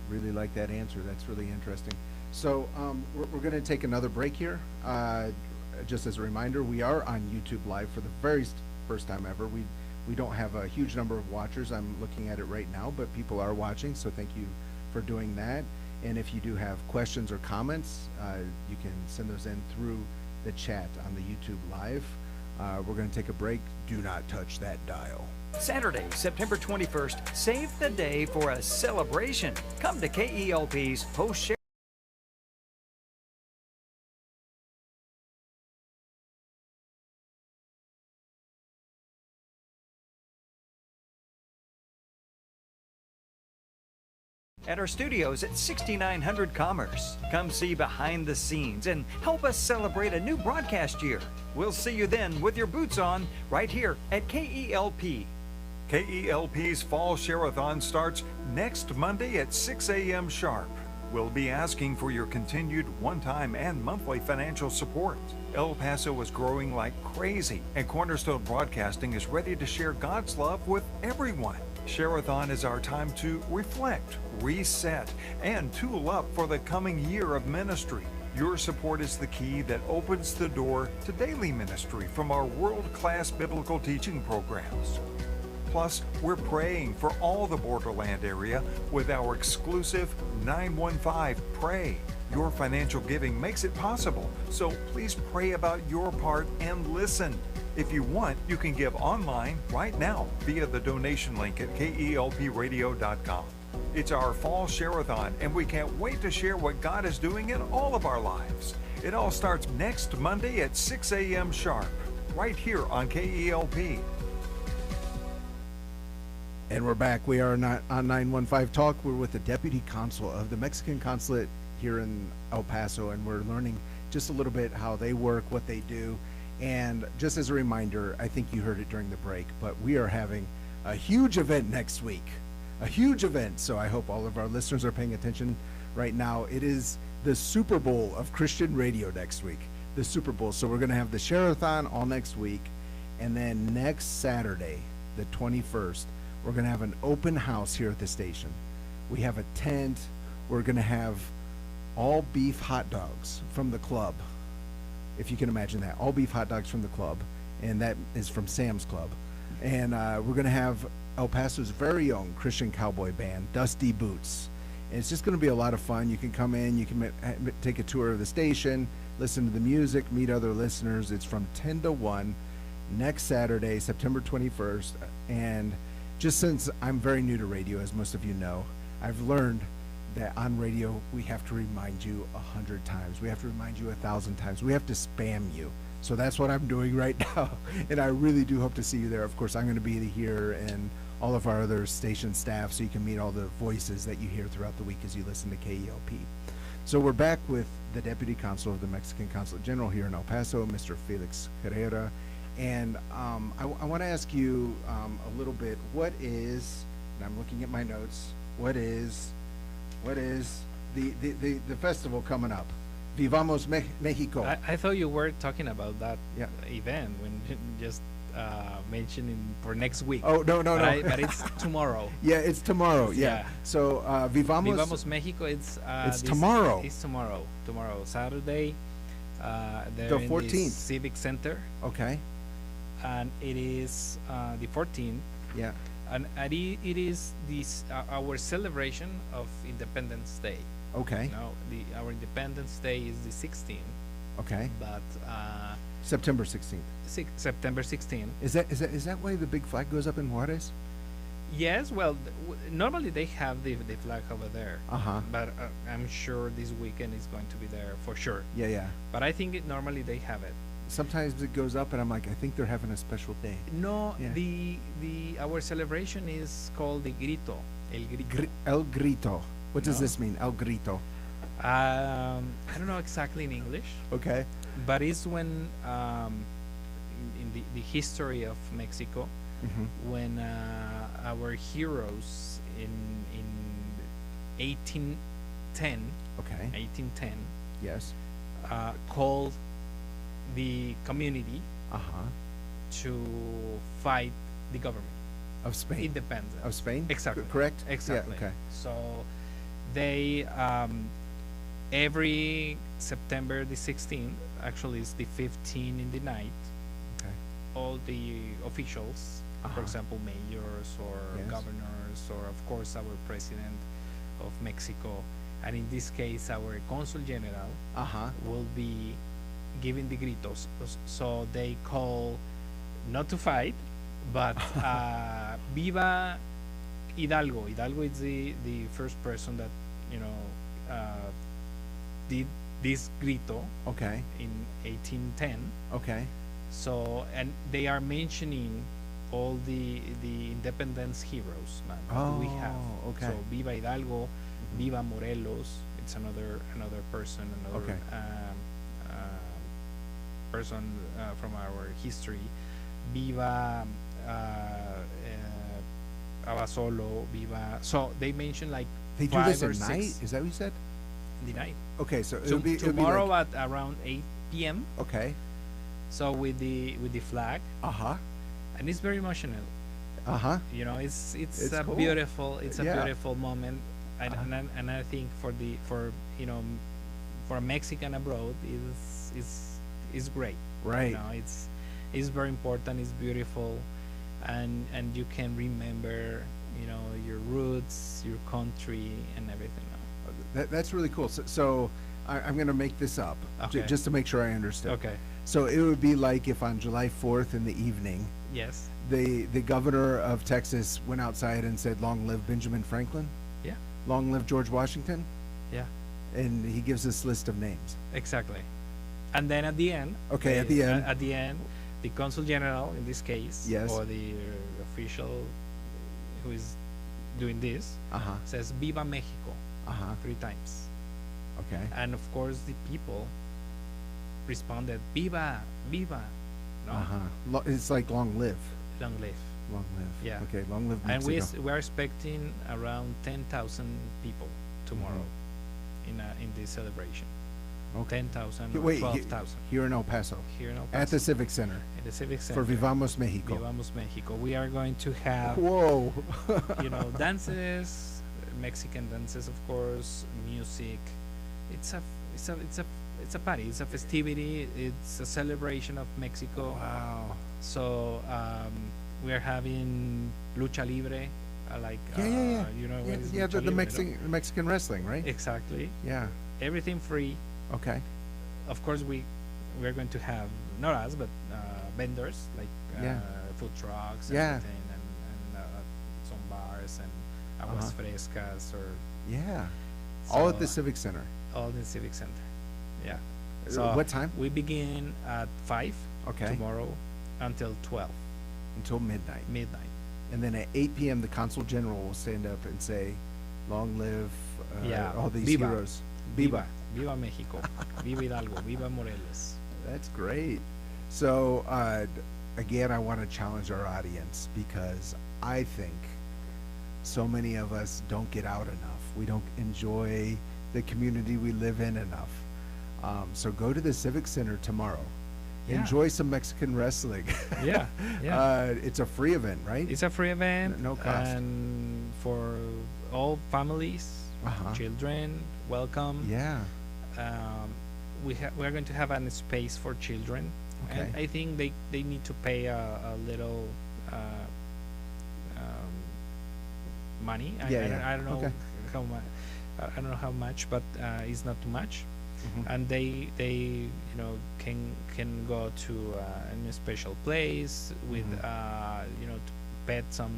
really like that answer. That's really interesting. So we're going to take another break here. Just as a reminder, we are on YouTube Live for the very first time ever. We don't have a huge number of watchers. I'm looking at it right now, but people are watching, so thank you for doing that. And if you do have questions or comments, you can send those in through the chat on the YouTube Live. We're going to take a break. Do not touch that dial. Saturday, September 21st, save the day for a celebration. Come to KELP's post-share. At our studios at 6900 Commerce. Come see behind the scenes and help us celebrate a new broadcast year. We'll see you then with your boots on right here at KELP. KELP's Fall Share-a-thon starts next Monday at 6 a.m. sharp. We'll be asking for your continued one-time and monthly financial support. El Paso is growing like crazy, and Cornerstone Broadcasting is ready to share God's love with everyone. Share-a-thon is our time to reflect, reset, and tool up for the coming year of ministry. Your support is the key that opens the door to daily ministry from our world-class biblical teaching programs. Plus, we're praying for all the Borderland area with our exclusive 915 Pray. Your financial giving makes it possible, so please pray about your part and listen. If you want, you can give online right now via the donation link at KELPradio.com. It's our Fall Share-a-thon, and we can't wait to share what God is doing in all of our lives. It all starts next Monday at 6 a.m. sharp, right here on KELP. And we're back. We are not on 915 Talk. We're with the Deputy Consul of the Mexican Consulate here in El Paso, and we're learning just a little bit how they work, what they do. And just as a reminder, I think you heard it during the break, but we are having a huge event next week. A huge event. So I hope all of our listeners are paying attention right now. It is the Super Bowl of Christian radio next week. The Super Bowl. So we're going to have the Share-a-thon all next week. And then next Saturday, the 21st, we're going to have an open house here at the station. We have a tent. We're going to have all beef hot dogs from the club. If you can imagine that, all beef hot dogs from the club, and that is from Sam's Club. And we're going to have El Paso's very own Christian cowboy band, Dusty Boots. And it's just going to be a lot of fun. You can come in, you can take a tour of the station, listen to the music, meet other listeners. It's from 10 to 1 next Saturday, September 21st. And just since I'm very new to radio, as most of you know, I've learned that on radio we have to remind you 100 times. We have to remind you 1,000 times. We have to spam you. So that's what I'm doing right now, and I really do hope to see you there. Of course, I'm going to be here and all of our other station staff, so you can meet all the voices that you hear throughout the week as you listen to KELP. So we're back with the Deputy Consul of the Mexican Consulate General here in El Paso, Mr. Felix Herrera. And I want to ask you a little bit, what is, and I'm looking at my notes, what is the festival coming up? Vivamos Mexico. I thought you were talking about that Yeah. event when you just mentioning for next week. Oh, no. But it's tomorrow. Yeah, it's tomorrow. Yeah. Yeah. So Vivamos. Vivamos Mexico. It's tomorrow. It's tomorrow. Tomorrow, Saturday. There The in 14th. the Civic Center, Okay. and it is the 14th. Yeah. And it is this our celebration of Independence Day. Okay. Now, our Independence Day is the 16th, Okay. but September 16th. September 16th. Is that why the big flag goes up in Juarez? Yes, well, normally they have the flag over there. Uh-huh. But I'm sure this weekend is going to be there for sure. Yeah. But I think normally they have it. Sometimes it goes up, and I'm like, I think they're having a special day. No, Yeah. our celebration is called the Grito. El Grito. El Grito. What does No. this mean? El Grito. I don't know exactly in English, Okay. but it's when in the history of Mexico, Mm-hmm. when our heroes in 1810 Okay. 1810 Yes. called the community Uh huh. to fight the government, Of Spain. independence. Of Spain. Exactly. Correct. Exactly. Yeah, okay. So they every September the 16th, actually it's the 15th in the night, Okay. all the officials, for Uh-huh. example, mayors or Yes. governors, or of course our president of Mexico, and in this case our consul general, Uh huh. will be giving the gritos. So they call not to fight, but Viva Hidalgo. Hidalgo is the first person that did this grito Okay. in 1810. Okay. So, and they are mentioning all the independence heroes, man, that we have. Oh, okay. So Viva Hidalgo, Mhm. Viva Morelos. It's another person, another Okay. person from our history. Viva Abasolo. Viva. So they mention like They do 5 this or at night. 6 Is that what you said? in the night. Okay. So So it'll be tomorrow like, at around 8 p.m. okay. So with the flag, Uh huh. and it's very emotional. Uh huh. You know, it's It's a cool. beautiful Yeah. beautiful moment, and Uh-huh. and I think for a Mexican abroad is great. Right. You know, it's very important. It's beautiful, and you can remember your roots, your country, and everything. That's really cool. So I'm going to make this up Okay. just to make sure I understood. Okay. So it would be like if on July 4th in the evening, Yes. the governor of Texas went outside and said, "Long live Benjamin Franklin, Yeah. long live George Washington," Yeah. and he gives this list of names. Exactly. And then at the end. Okay, at the end. At the end, the consul general in this case, Yes. or the official who is doing this, Uh huh. says "Viva Mexico" Uh huh. 3 times, Okay. and of course the people responded "Viva, Viva," no, Uh huh. It's like long live, long live. long live. Yeah. Okay. Long live And Mexico. we are expecting around 10,000 people tomorrow in this celebration. Okay. 10,000 or Wait, 12,000 here in El Paso, here in El at the Paso, Civic Center in the Civic Center for Vivamos Mexico. Vivamos Mexico. We are going to have Whoa. dances, Mexican dances, of course, music. It's a party. It's a festivity. It's a celebration of Mexico. Wow. So we are having lucha libre, like Yeah. you know Yeah, what is yeah, lucha the libre, no? Mexican wrestling, right? Exactly. Yeah. Everything free. Okay. Of course, we're going to have not us, but vendors like Yeah. food trucks, Yeah. and everything, and some bars and aguas Uh-huh. frescas, or Yeah. All at the So, Civic Center. all in the Civic Center. Yeah. What time? We begin at 5 Okay. tomorrow until 12 Until midnight. midnight. And then at 8 p.m., the Consul General will stand up and say, "Long live all these Viva. heroes." Viva, Viva Mexico, Viva Hidalgo, Viva Morelos. That's great. So, again, I want to challenge our audience because I think so many of us don't get out enough. We don't enjoy the community we live in enough. So go to the Civic Center tomorrow. Yeah. Enjoy some Mexican wrestling. Yeah, yeah. It's a free event, right? It's a free event, No cost. and for all families, Uh-huh. children, welcome. Yeah. We're going to have a space for children, and Okay. I think they need to pay a little money. Yeah. I don't know Okay. how much. I don't know how much, but it's not too much. Mhm. And they can go to a special place with Mhm. to pet some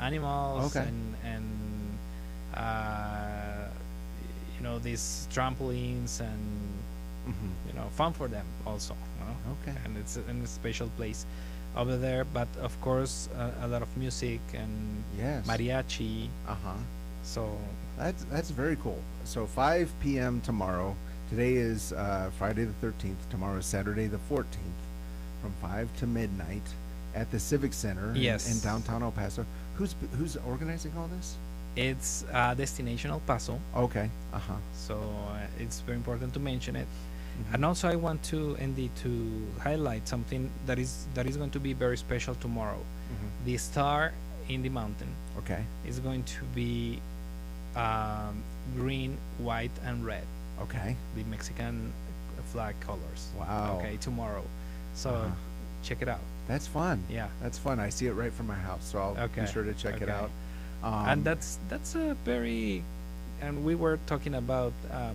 animals, Okay. and these trampolines, and Mhm. fun for them also. Okay. And it's in a special place over there. But of course, a lot of music and Yes. mariachi. Uh-huh. So That's very cool. So 5 p.m. tomorrow. Today is Friday the 13th. Tomorrow is Saturday the 14th, from 5 to midnight at the Civic Center Yes. in downtown El Paso. Who's organizing all this? it's Destination El Paso. Okay. Uh-huh. So it's very important to mention it. Mhm. And also, I want to indeed to highlight something that is going to be very special tomorrow. Mhm. The star in the mountain Okay. is going to be green, white, and red, Okay. the Mexican flag colors. Wow. Okay, tomorrow. So Uh-huh. check it out. That's fun. Yeah. That's fun. I see it right from my house, so I'll Okay, be sure to check it okay. out. And that's a very, and we were talking about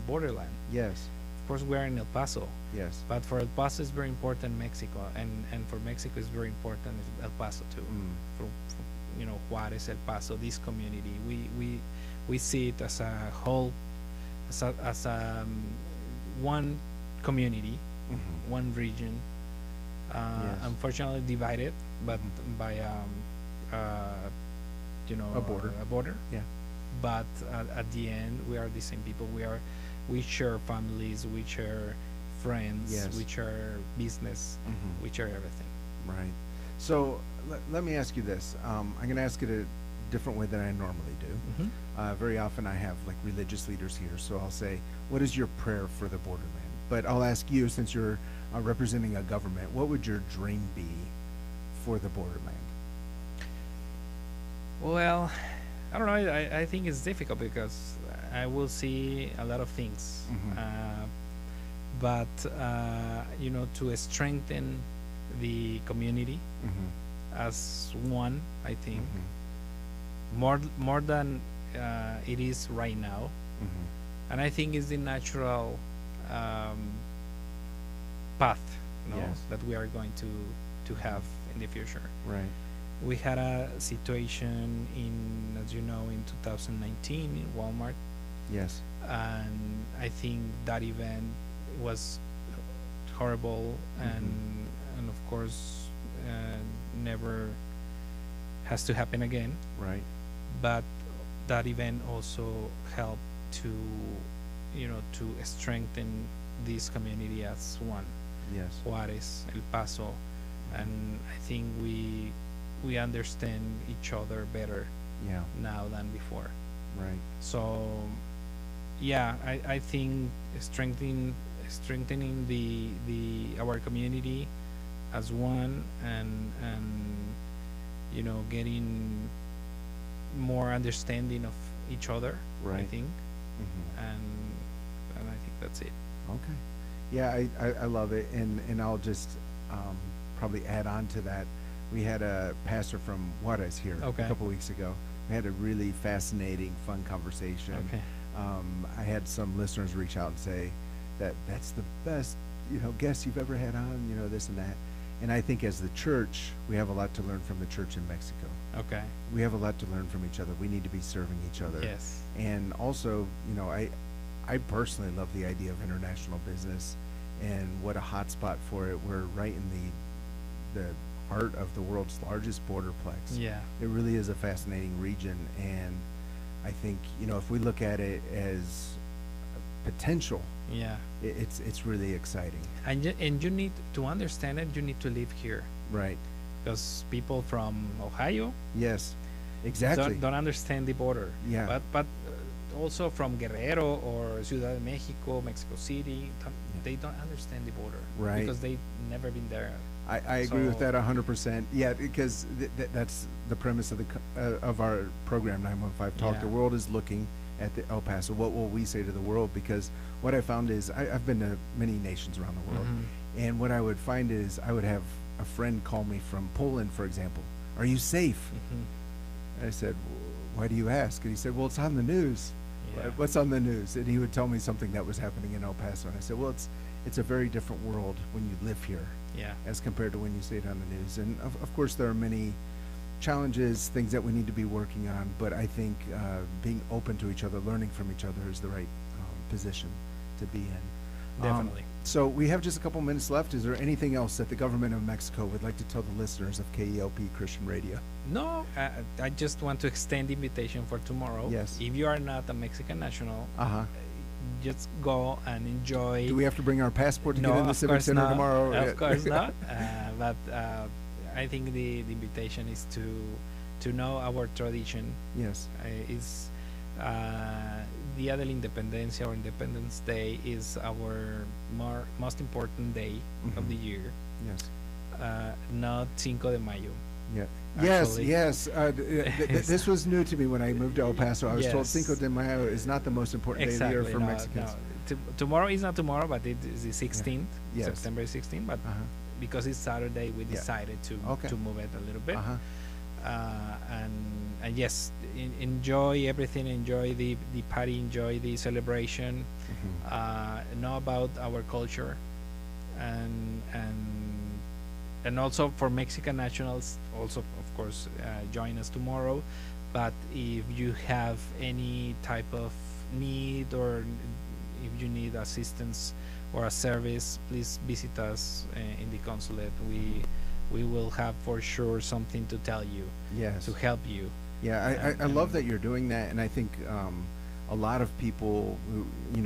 borderland. Yes. Of course, we're in El Paso. Yes. But for El Paso, it's very important Mexico, and for Mexico, it's very important El Paso too. Mm. For Juarez, El Paso, this community, we see it as a whole, as a one community, Mhm. one region. Yes. Unfortunately divided, but Mhm. by A border. A border. Yeah. But at the end, we are the same people. We share families, we share friends, Yes. we share business, Mhm. we share everything. Right. So let me ask you this. I'm going to ask it a different way than I normally do. Very often I have like religious leaders here, so I'll say, what is your prayer for the borderland? But I'll ask you, since you're representing a government, what would your dream be for the borderland? Well, I don't know. I think it's difficult because I will see a lot of things. Mhm. But to strengthen the community Mm-hmm. as one, I think Mm-hmm. more than it is right now, Mm-hmm. and I think it's the natural path, Yes. that we are going to have in the future. Right. We had a situation as you know, in 2019 in Walmart, Yes. and I think that event was horrible, and of course never has to happen again. Right. But that event also helped to to strengthen this community as one, Yes. Juarez, El Paso, and I think we understand each other better Yeah. now than before. Right. So yeah, I think strengthening the our community as one, and getting more understanding of each other. I Right. think, Mm-hmm. and I think that's it. Okay. Yeah, I love it, and I'll just probably add on to that. We had a pastor from Juarez here Okay. a couple weeks ago. We had a really fascinating, fun conversation. Okay. I had some listeners reach out and say that that's the best, guest you've ever had on, this and that. And I think as the church, we have a lot to learn from the church in Mexico. Okay. We have a lot to learn from each other. We need to be serving each other. Yes. And also, I personally love the idea of international business, and what a hot spot for it. We're right in the heart of the world's largest borderplex. Yeah. It really is a fascinating region, and I think, if we look at it as potential, Yeah. it's really exciting. And you need to understand it. You need to live here, Right. because people from Ohio Yes. Exactly. don't understand the border. Yeah. But also from Guerrero or Ciudad de Mexico, Mexico City, they don't understand the border. Right. Because they've never been there. I agree with So- that 100%. Yeah, because that's the premise of our program 915 Talk. Yeah. The world is looking at the El Paso. What will we say to the world? Because what I found is I've been to many nations around the world, and what I would find is I would have a friend call me from Poland, for example. Are you safe? I said, why do you ask? And he said, well, it's on the news. Yeah. What's on the news? And he would tell me something that was happening in El Paso. And I said, well, it's a very different world when you live here Yeah. as compared to when you see it on the news. And of course, there are many challenges, things that we need to be working on. But I think being open to each other, learning from each other is the right position to be in. Definitely. So we have just a couple minutes left. Is there anything else that the government of Mexico would like to tell the listeners of KELP Christian Radio? No, I just want to extend the invitation for tomorrow. Yes. If you are not a Mexican national, Uh-huh. just go and enjoy. Do we have to bring our passport to No, get in the of Civic course Center not. tomorrow? Of course not. But I think the invitation is to know our tradition. Yes. Is Dia de la Independencia or Independence Day is our most important day of the year. Yes. Not Cinco de Mayo. Yeah. Actually. Yes. This was new to me when I moved to El Paso. I was told Yes. Cinco de Mayo is not the most important day of the year for Mexicans. Tomorrow is not tomorrow, but it is the 16th, Yes. September 16th. But Uh-huh. because it's Saturday, we Yeah. decided Okay. to move it a little bit. Uh-huh. And yes, enjoy everything. Enjoy the party. Enjoy the celebration. Know about our culture, and also for Mexican nationals, also of course join us tomorrow. But if you have any type of need, or if you need assistance or a service, please visit us in the consulate. We will have for sure something to tell you, Yes. to help you. Yeah, I love that you're doing that, and I think a lot of people who,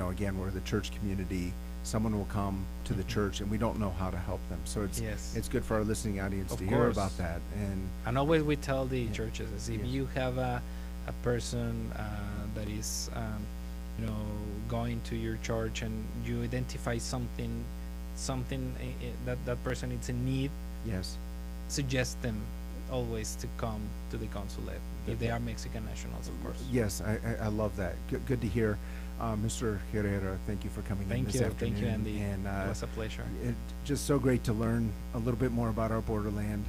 again, we're the church community. Someone will come to the church, and we don't know how to help them. So Yes. it's good for our listening audience Of to hear course. about that. And always we tell the Yeah. churches, as if Yeah. you have a person that is going to your church, and you identify something that person is in need, Yes. suggest them always to come to the consulate if they are Mexican nationals, of course. Yes, I love that. Good to hear. Mr. Herrera, thank you for coming in Thank this you, afternoon. thank you, Andy. And It was a pleasure. just so great to learn a little bit more about our borderland.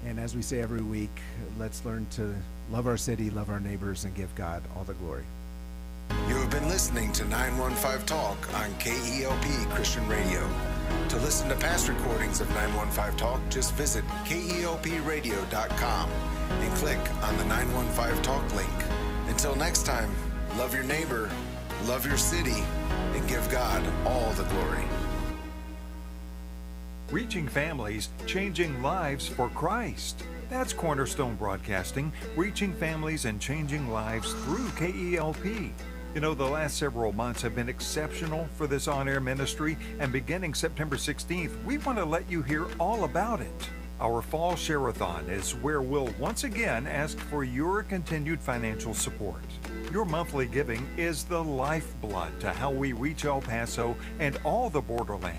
And as we say every week, let's learn to love our city, love our neighbors, and give God all the glory. You have been listening to 915 Talk on KELP Christian Radio. To listen to past recordings of 915 Talk, just visit KELPradio.com and click on the 915 Talk link. Until next time, love your neighbor, love your city, and give God all the glory. Reaching families, changing lives for Christ. That's Cornerstone Broadcasting, reaching families and changing lives through KELP. The last several months have been exceptional for this on-air ministry, and beginning September 16th, we want to let you hear all about it. Our Fall Share-a-thon is where we'll once again ask for your continued financial support. Your monthly giving is the lifeblood to how we reach El Paso and all the borderland.